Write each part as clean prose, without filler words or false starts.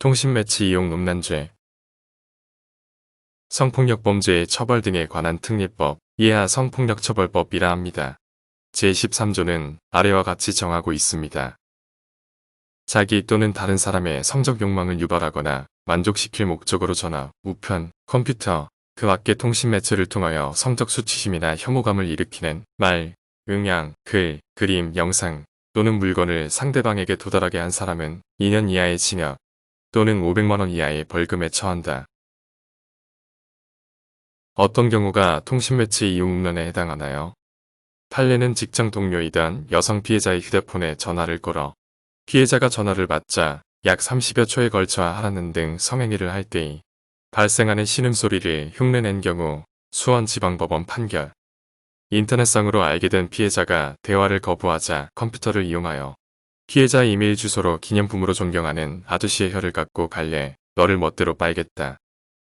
통신매체 이용 음란죄, 성폭력범죄의 처벌 등에 관한 특례법, 이하 성폭력처벌법이라 합니다. 제13조는 아래와 같이 정하고 있습니다. 자기 또는 다른 사람의 성적 욕망을 유발하거나 만족시킬 목적으로 전화, 우편, 컴퓨터, 그 밖의 통신매체를 통하여 성적 수치심이나 혐오감을 일으키는 말, 음향, 글, 그림, 영상 또는 물건을 상대방에게 도달하게 한 사람은 2년 이하의 징역 또는 500만 원 이하의 벌금에 처한다. 어떤 경우가 통신매체 이용 음란에 해당하나요? 판례는 직장 동료이던 여성 피해자의 휴대폰에 전화를 걸어 피해자가 전화를 받자 약 30여 초에 걸쳐 하라는 등 성행위를 할 때의 발생하는 신음소리를 흉내낸 경우 수원지방법원 판결. 인터넷상으로 알게 된 피해자가 대화를 거부하자 컴퓨터를 이용하여 피해자의 이메일 주소로 기념품으로 존경하는 아저씨의 혀를 갖고 갈래 너를 멋대로 빨겠다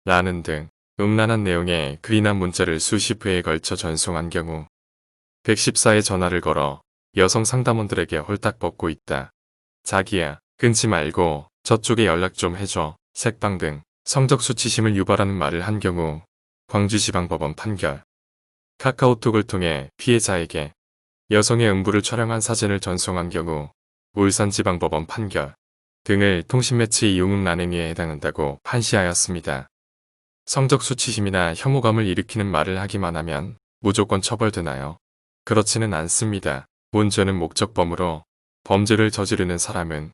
라는 등 음란한 내용의 글이나 문자를 수십 회에 걸쳐 전송한 경우 114에 전화를 걸어 여성 상담원들에게 홀딱 벗고 있다. 자기야, 끊지 말고 저쪽에 연락 좀 해줘. 색방 등 성적 수치심을 유발하는 말을 한 경우 광주지방법원 판결. 카카오톡을 통해 피해자에게 여성의 음부를 촬영한 사진을 전송한 경우 울산지방법원 판결 등을 통신매체 이용 음란행위에 해당한다고 판시하였습니다. 성적 수치심이나 혐오감을 일으키는 말을 하기만 하면 무조건 처벌되나요? 그렇지는 않습니다. 문제는 목적범으로 범죄를 저지르는 사람은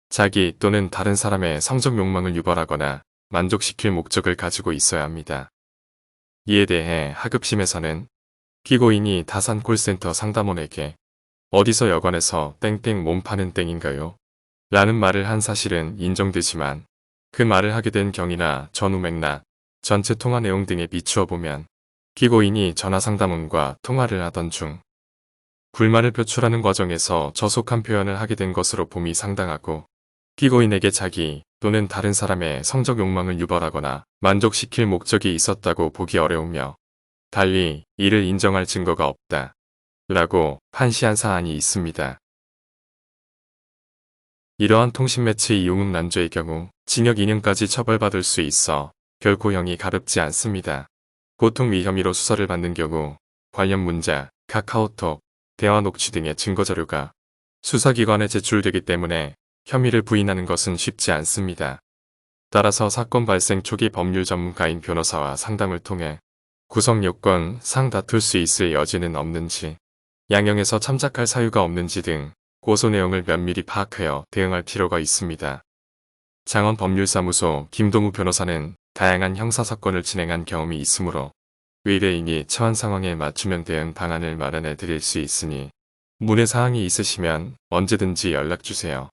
자기 또는 다른 사람의 성적 욕망을 유발하거나 만족시킬 목적을 가지고 있어야 합니다. 이에 대해 하급심에서는 피고인이 다산 콜센터 상담원에게 어디서 여관에서 땡땡 몸 파는 땡인가요? 라는 말을 한 사실은 인정되지만 그 말을 하게 된 경위나 전후 맥락, 전체 통화 내용 등에 비추어 보면 피고인이 전화상담원과 통화를 하던 중 불만을 표출하는 과정에서 저속한 표현을 하게 된 것으로 봄이 상당하고 피고인에게 자기 또는 다른 사람의 성적 욕망을 유발하거나 만족시킬 목적이 있었다고 보기 어려우며 달리 이를 인정할 증거가 없다 라고 판시한 사안이 있습니다. 이러한 통신매체 이용 음란죄의 경우 징역 2년까지 처벌받을 수 있어 결코 형이 가볍지 않습니다. 보통 위 혐의로 수사를 받는 경우 관련 문자, 카카오톡, 대화 녹취 등의 증거자료가 수사기관에 제출되기 때문에 혐의를 부인하는 것은 쉽지 않습니다. 따라서 사건 발생 초기 법률 전문가인 변호사와 상담을 통해 구성 요건 상 다툴 수 있을 여지는 없는지, 양형에서 참작할 사유가 없는지 등 고소 내용을 면밀히 파악하여 대응할 필요가 있습니다. 장원법률사무소 김동우 변호사는 다양한 형사사건을 진행한 경험이 있으므로 의뢰인이 처한 상황에 맞춤형 대응 방안을 마련해 드릴 수 있으니 문의사항이 있으시면 언제든지 연락주세요.